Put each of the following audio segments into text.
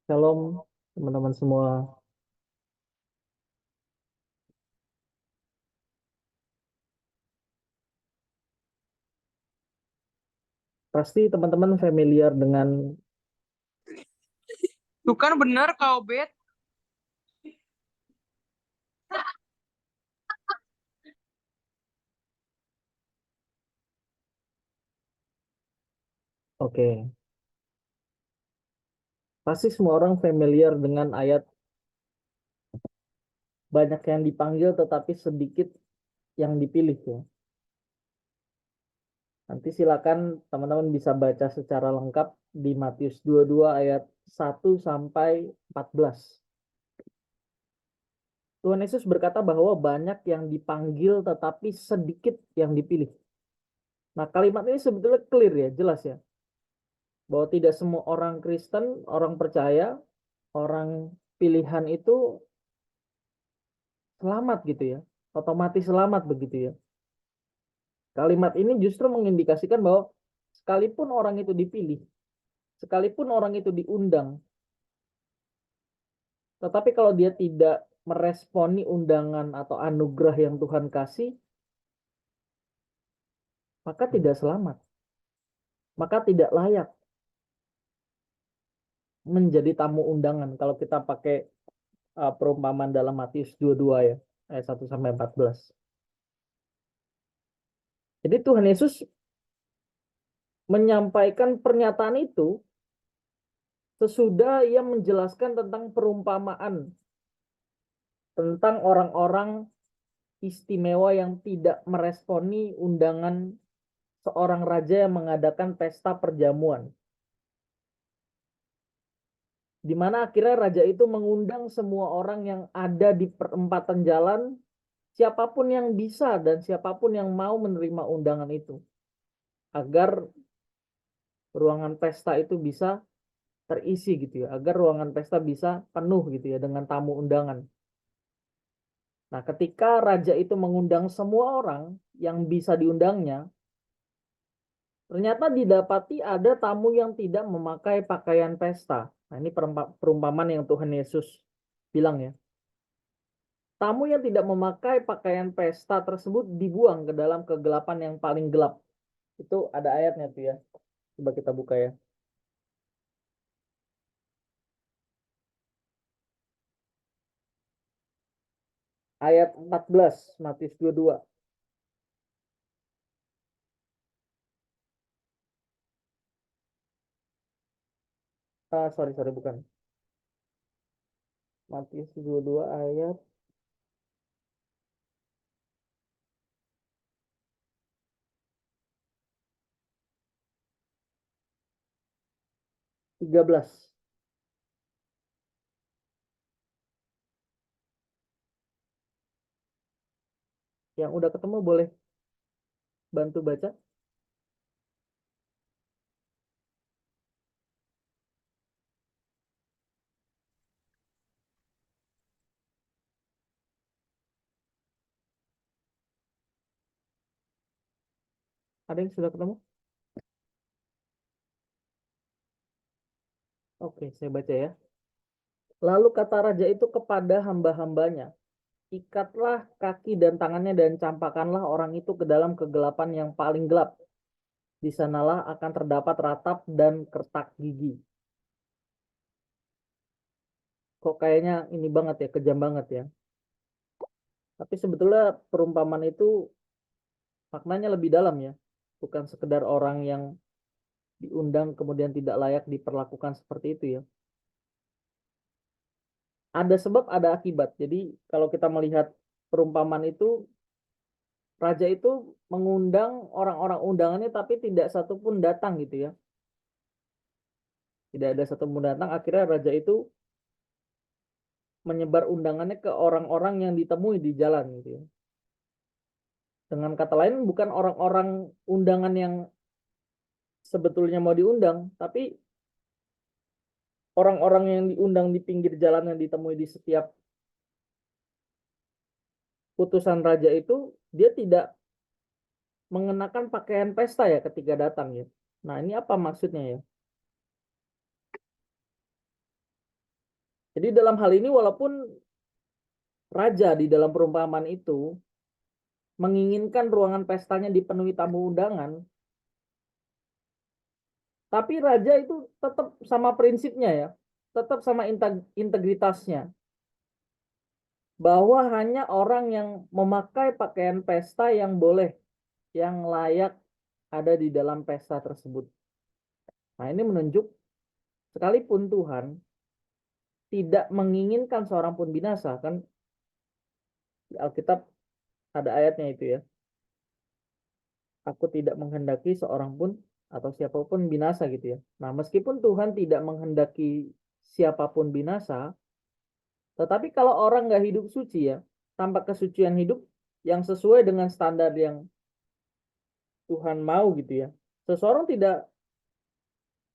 Shalom teman-teman semua. Pasti teman-teman familiar dengan Bukan benar kau Bet. oke. Pasti semua orang familiar dengan ayat banyak yang dipanggil tetapi sedikit yang dipilih ya. Nanti silakan teman-teman bisa baca secara lengkap di Matius 22 ayat 1 sampai 14. Tuhan Yesus berkata bahwa banyak yang dipanggil tetapi sedikit yang dipilih. Nah, kalimat ini sebetulnya clear ya, jelas ya. Bahwa tidak semua orang Kristen, orang percaya, orang pilihan itu selamat gitu ya, otomatis selamat begitu ya. Kalimat ini justru mengindikasikan bahwa sekalipun orang itu dipilih, sekalipun orang itu diundang, tetapi kalau dia tidak meresponi undangan atau anugerah yang Tuhan kasih, maka tidak selamat, maka tidak layak menjadi tamu undangan. Kalau kita pakai perumpamaan dalam Matius 22 ya, ayat 1 sampai 14. Jadi Tuhan Yesus menyampaikan pernyataan itu sesudah ia menjelaskan tentang perumpamaan tentang orang-orang istimewa yang tidak meresponi undangan seorang raja yang mengadakan pesta perjamuan. Di mana akhirnya raja itu mengundang semua orang yang ada di perempatan jalan, siapapun yang bisa dan siapapun yang mau menerima undangan itu, agar ruangan pesta itu bisa terisi gitu ya, agar ruangan pesta bisa penuh gitu ya dengan tamu undangan. Nah, ketika raja itu mengundang semua orang yang bisa diundangnya, ternyata didapati ada tamu yang tidak memakai pakaian pesta. Nah, ini perumpamaan yang Tuhan Yesus bilang ya. Tamu yang tidak memakai pakaian pesta tersebut dibuang ke dalam kegelapan yang paling gelap. Itu ada ayatnya tuh ya. Coba kita buka ya. Ayat 14, Matius 22. Sorry, bukan. Matius 22 ayat 13. Yang udah ketemu boleh bantu baca. Ada yang sudah ketemu? Oke, saya baca ya. Lalu kata raja itu kepada hamba-hambanya, ikatlah kaki dan tangannya dan campakkanlah orang itu ke dalam kegelapan yang paling gelap. Di sanalah akan terdapat ratap dan kertak gigi. Kok kayaknya ini banget ya, kejam banget ya. Tapi sebetulnya perumpamaan itu maknanya lebih dalam ya. Bukan sekedar orang yang diundang kemudian tidak layak diperlakukan seperti itu ya. Ada sebab, ada akibat. Jadi kalau kita melihat perumpamaan itu, raja itu mengundang orang-orang undangannya tapi tidak satupun datang gitu ya. Tidak ada satupun datang. Akhirnya raja itu menyebar undangannya ke orang-orang yang ditemui di jalan gitu ya. Dengan kata lain bukan orang-orang undangan yang sebetulnya mau diundang, tapi orang-orang yang diundang di pinggir jalan yang ditemui di setiap putusan raja itu, dia tidak mengenakan pakaian pesta ya ketika datang ya. Nah, ini apa maksudnya ya? Jadi dalam hal ini walaupun raja di dalam perumpamaan itu menginginkan ruangan pestanya dipenuhi tamu undangan, tapi raja itu tetap sama prinsipnya ya, tetap sama integritasnya, bahwa hanya orang yang memakai pakaian pesta yang boleh, yang layak ada di dalam pesta tersebut. Nah, ini menunjuk sekalipun Tuhan tidak menginginkan seorang pun binasa, kan di Alkitab ada ayatnya itu ya. Aku tidak menghendaki seorang pun atau siapapun binasa gitu ya. Nah, meskipun Tuhan tidak menghendaki siapapun binasa, tetapi kalau orang nggak hidup suci ya, tanpa kesucian hidup yang sesuai dengan standar yang Tuhan mau gitu ya, seseorang tidak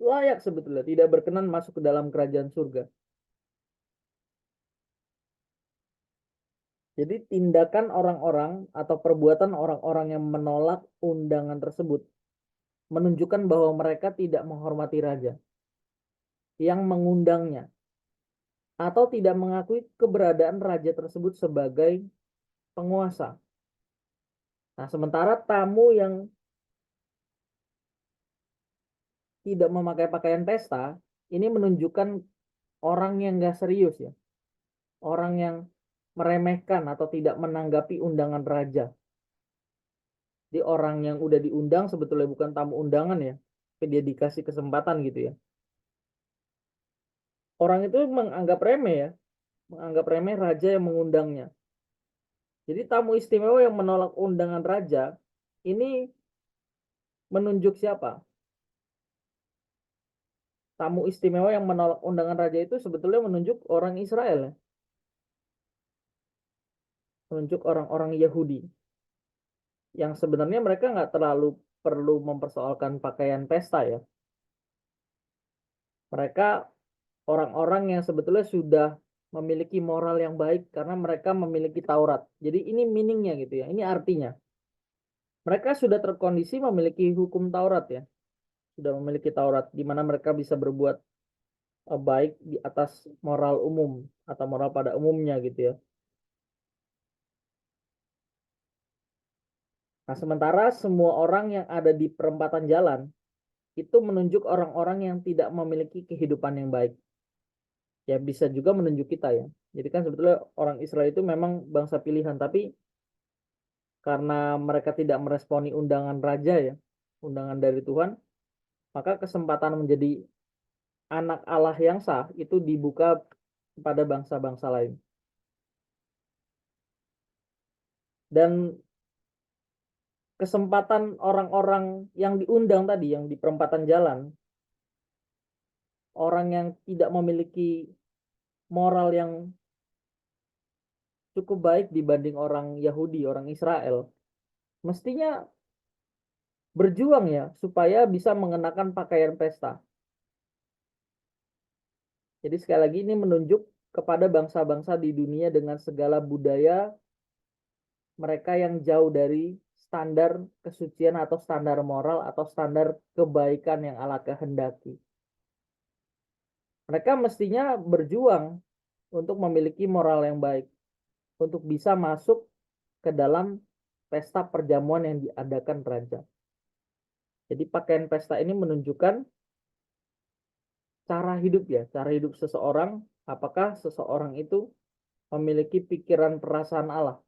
layak sebetulnya, tidak berkenan masuk ke dalam kerajaan surga. Jadi tindakan orang-orang atau perbuatan orang-orang yang menolak undangan tersebut menunjukkan bahwa mereka tidak menghormati raja yang mengundangnya atau tidak mengakui keberadaan raja tersebut sebagai penguasa. Nah, sementara tamu yang tidak memakai pakaian pesta ini menunjukkan orang yang nggak serius ya, orang yang meremehkan atau tidak menanggapi undangan raja. Jadi orang yang udah diundang sebetulnya bukan tamu undangan ya, tapi dia dikasih kesempatan gitu ya. Orang itu menganggap remeh ya, menganggap remeh raja yang mengundangnya. Jadi tamu istimewa yang menolak undangan raja ini menunjuk siapa? Tamu istimewa yang menolak undangan raja itu sebetulnya menunjuk orang Israel ya, menunjuk orang-orang Yahudi yang sebenarnya mereka nggak terlalu perlu mempersoalkan pakaian pesta ya. Mereka orang-orang yang sebetulnya sudah memiliki moral yang baik karena mereka memiliki Taurat. Jadi ini meaningnya gitu ya, ini artinya. Mereka sudah terkondisi memiliki hukum Taurat ya, sudah memiliki Taurat di mana mereka bisa berbuat baik di atas moral umum atau moral pada umumnya gitu ya. Nah, sementara semua orang yang ada di perempatan jalan itu menunjuk orang-orang yang tidak memiliki kehidupan yang baik. Ya bisa juga menunjuk kita ya. Jadi kan sebetulnya orang Israel itu memang bangsa pilihan, tapi karena mereka tidak meresponi undangan raja ya, undangan dari Tuhan, maka kesempatan menjadi anak Allah yang sah itu dibuka kepada bangsa-bangsa lain. Dan kesempatan orang-orang yang diundang tadi, yang di perempatan jalan, orang yang tidak memiliki moral yang cukup baik dibanding orang Yahudi, orang Israel, mestinya berjuang ya supaya bisa mengenakan pakaian pesta. Jadi sekali lagi ini menunjuk kepada bangsa-bangsa di dunia dengan segala budaya mereka yang jauh dari standar kesucian atau standar moral atau standar kebaikan yang Allah kehendaki. Mereka mestinya berjuang untuk memiliki moral yang baik, untuk bisa masuk ke dalam pesta perjamuan yang diadakan raja. Jadi pakaian pesta ini menunjukkan cara hidup ya, cara hidup seseorang, apakah seseorang itu memiliki pikiran perasaan Allah.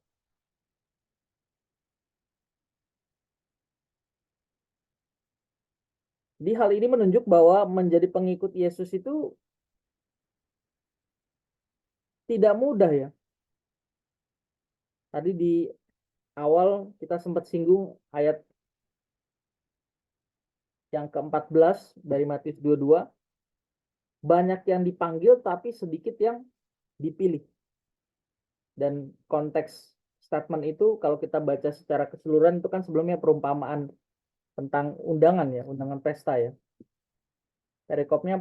Jadi hal ini menunjuk bahwa menjadi pengikut Yesus itu tidak mudah ya. Tadi di awal kita sempat singgung ayat yang ke-14 dari Matius 22, banyak yang dipanggil tapi sedikit yang dipilih. Dan konteks statement itu kalau kita baca secara keseluruhan itu kan sebelumnya perumpamaan tentang undangan ya, undangan pesta ya. Perikopnya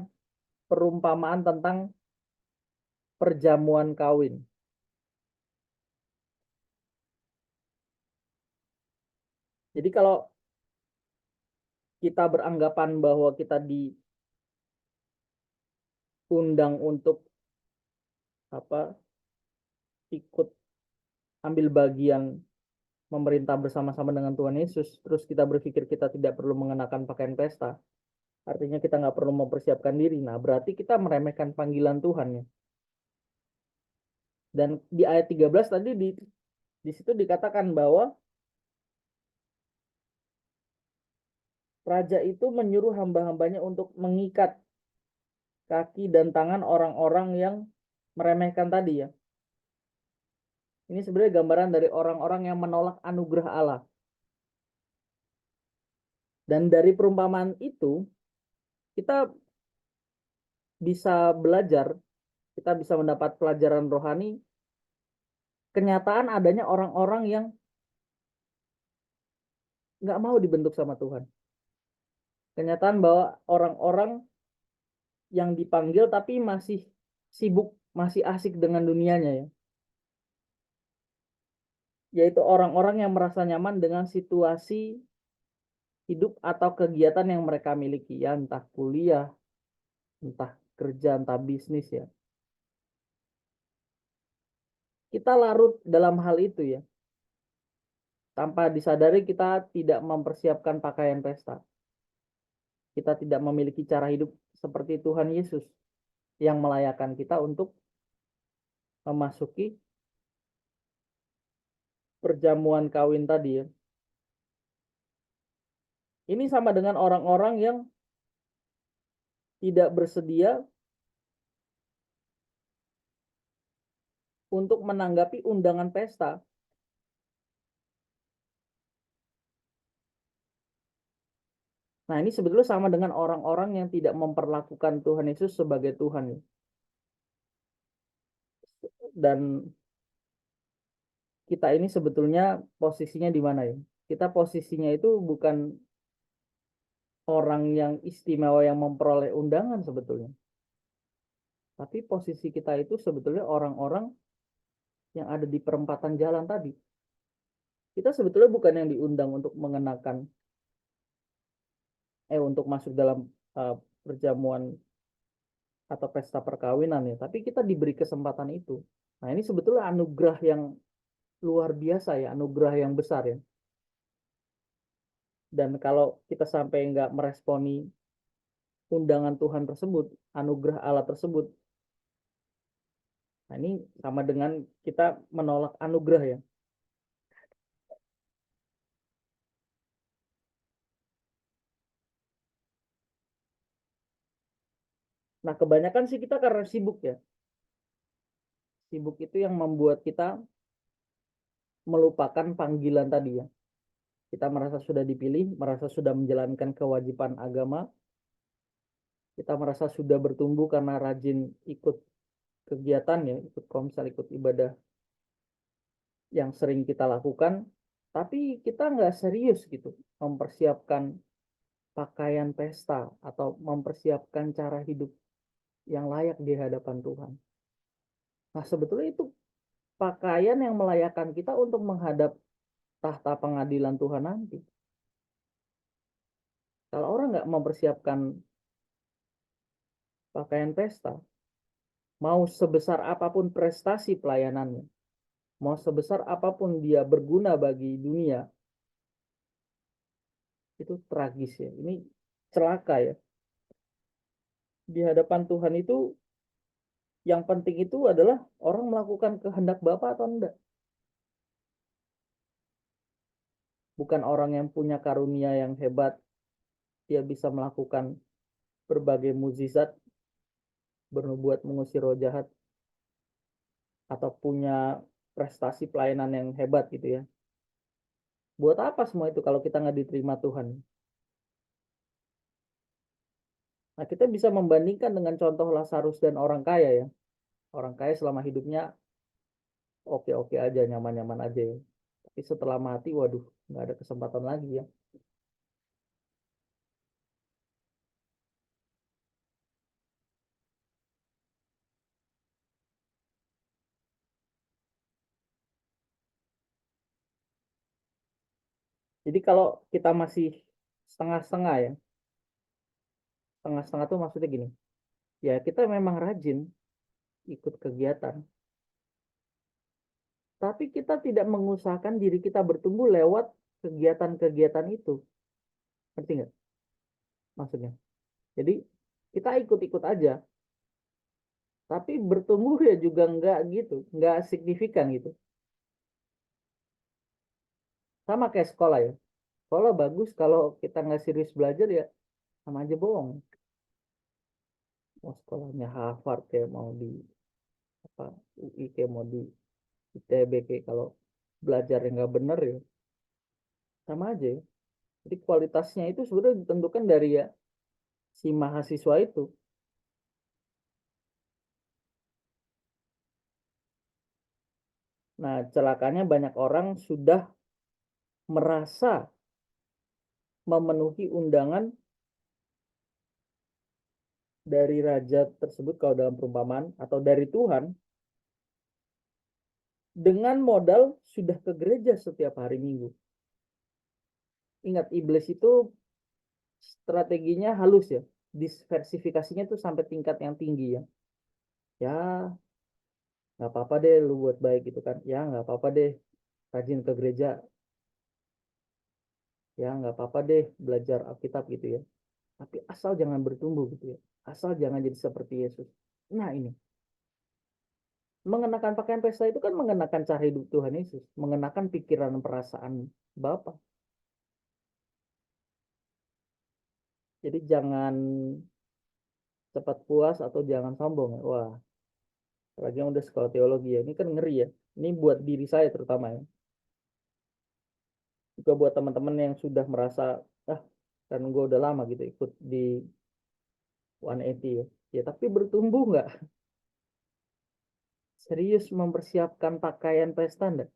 perumpamaan tentang perjamuan kawin. Jadi kalau kita beranggapan bahwa kita diundang untuk apa ikut ambil bagian memerintah bersama-sama dengan Tuhan Yesus, terus kita berpikir kita tidak perlu mengenakan pakaian pesta, artinya kita nggak perlu mempersiapkan diri. Nah, berarti kita meremehkan panggilan Tuhan ya. Dan di ayat 13 tadi di situ dikatakan bahwa raja itu menyuruh hamba-hambanya untuk mengikat kaki dan tangan orang-orang yang meremehkan tadi ya. Ini sebenarnya gambaran dari orang-orang yang menolak anugerah Allah. Dan dari perumpamaan itu, kita bisa belajar, kita bisa mendapat pelajaran rohani, kenyataan adanya orang-orang yang nggak mau dibentuk sama Tuhan. Kenyataan bahwa orang-orang yang dipanggil tapi masih sibuk, masih asik dengan dunianya ya. Yaitu orang-orang yang merasa nyaman dengan situasi hidup atau kegiatan yang mereka miliki ya, entah kuliah, entah kerja, entah bisnis ya. Kita larut dalam hal itu ya. Tanpa disadari kita tidak mempersiapkan pakaian pesta. Kita tidak memiliki cara hidup seperti Tuhan Yesus yang melayakkan kita untuk memasuki perjamuan kawin tadi ya. Ini sama dengan orang-orang yang tidak bersedia untuk menanggapi undangan pesta. Nah, ini sebetulnya sama dengan orang-orang yang tidak memperlakukan Tuhan Yesus sebagai Tuhan. Dan kita ini sebetulnya posisinya di mana ya? Kita posisinya itu bukan orang yang istimewa yang memperoleh undangan sebetulnya. Tapi posisi kita itu sebetulnya orang-orang yang ada di perempatan jalan tadi. Kita sebetulnya bukan yang diundang untuk mengenakan untuk masuk dalam perjamuan atau pesta perkawinan ya, tapi kita diberi kesempatan itu. Nah, ini sebetulnya anugerah yang luar biasa ya, anugerah yang besar ya. Dan kalau kita sampai nggak meresponi undangan Tuhan tersebut, anugerah Allah tersebut, nah ini sama dengan kita menolak anugerah ya. Nah, kebanyakan sih kita karena sibuk ya. Sibuk itu yang membuat kita melupakan panggilan tadi ya. Kita merasa sudah dipilih, merasa sudah menjalankan kewajiban agama, kita merasa sudah bertumbuh karena rajin ikut kegiatan ya, ikut komsel, ikut ibadah yang sering kita lakukan, tapi kita nggak serius gitu mempersiapkan pakaian pesta atau mempersiapkan cara hidup yang layak di hadapan Tuhan. Nah, sebetulnya itu pakaian yang melayakkan kita untuk menghadap tahta pengadilan Tuhan nanti. Kalau orang nggak mempersiapkan pakaian pesta, mau sebesar apapun prestasi pelayanannya, mau sebesar apapun dia berguna bagi dunia, itu tragis ya. Ini celaka ya. Di hadapan Tuhan itu yang penting itu adalah orang melakukan kehendak Bapa atau enggak. Bukan orang yang punya karunia yang hebat, dia bisa melakukan berbagai mukjizat, bernubuat mengusir roh jahat, atau punya prestasi pelayanan yang hebat gitu ya. Buat apa semua itu kalau kita nggak diterima Tuhan? Nah, kita bisa membandingkan dengan contoh Lazarus dan orang kaya ya. Orang kaya selama hidupnya oke-oke aja, nyaman-nyaman aja ya. Tapi setelah mati, waduh, nggak ada kesempatan lagi ya. Jadi kalau kita masih setengah-setengah ya, setengah-setengah tuh maksudnya gini, ya kita memang rajin, ikut kegiatan. Tapi kita tidak mengusahakan diri kita bertumbuh lewat kegiatan-kegiatan itu. Ngerti nggak maksudnya? Jadi kita ikut-ikut aja. Tapi bertumbuh ya juga nggak gitu. Nggak signifikan gitu. Sama kayak sekolah ya. Sekolah bagus kalau kita nggak serius belajar ya sama aja bohong. Mau sekolahnya Harvard kayak mau di apa UI kayak mau di ITB kayak kalau belajarnya nggak bener ya sama aja ya. Jadi kualitasnya itu sebenarnya ditentukan dari ya si mahasiswa itu. Nah, celakanya banyak orang sudah merasa memenuhi undangan dari raja tersebut kalau dalam perumpamaan atau dari Tuhan dengan modal sudah ke gereja setiap hari Minggu. Ingat iblis itu strateginya halus ya. Diversifikasinya tuh sampai tingkat yang tinggi ya. Ya, nggak apa-apa deh lu buat baik gitu kan. Ya, nggak apa-apa deh rajin ke gereja. Ya, nggak apa-apa deh belajar Alkitab gitu ya. Tapi asal jangan bertumbuh gitu ya. Asal jangan jadi seperti Yesus. Nah ini, mengenakan pakaian pesta itu kan mengenakan cara hidup Tuhan Yesus. Mengenakan pikiran perasaan Bapa. Jadi jangan cepat puas atau jangan sombong ya. Wah, lagi yang udah sekolah teologi ya. Ini kan ngeri ya. Ini buat diri saya terutama ya. Juga buat teman-teman yang sudah merasa, ah, kan gue udah lama gitu ikut di 180 ya. Ya tapi bertumbuh nggak? Serius mempersiapkan pakaian pesta enggak?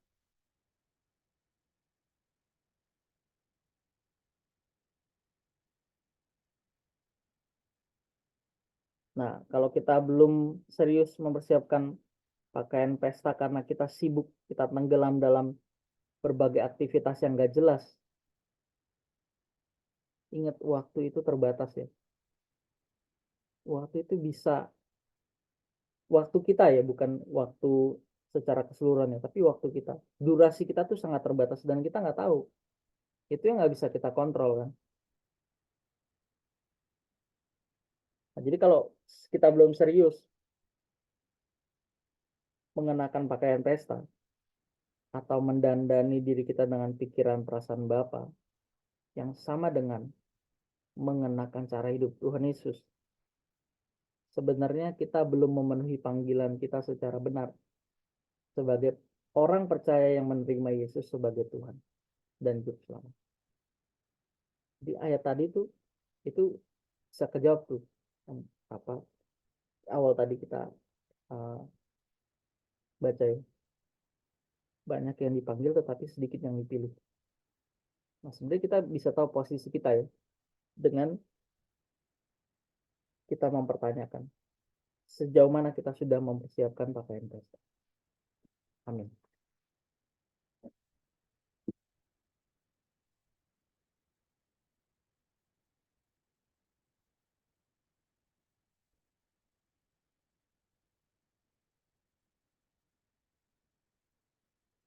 Nah, kalau kita belum serius mempersiapkan pakaian pesta karena kita sibuk, kita tenggelam dalam berbagai aktivitas yang gak jelas. Ingat waktu itu terbatas ya. Waktu itu bisa, waktu kita ya, bukan waktu secara keseluruhan ya, tapi waktu kita. Durasi kita tuh sangat terbatas dan kita nggak tahu. Itu yang nggak bisa kita kontrol kan. Nah, jadi kalau kita belum serius mengenakan pakaian pesta atau mendandani diri kita dengan pikiran perasaan Bapa yang sama dengan mengenakan cara hidup Tuhan Yesus, sebenarnya kita belum memenuhi panggilan kita secara benar sebagai orang percaya yang menerima Yesus sebagai Tuhan dan Juru Selamat. Di ayat tadi tuh itu bisa kejawab tuh apa awal tadi kita uh, baca ya. Banyak yang dipanggil tetapi sedikit yang dipilih. Nah, sebenarnya kita bisa tahu posisi kita ya dengan kita mempertanyakan sejauh mana kita sudah mempersiapkan pakaian pesta. Amin.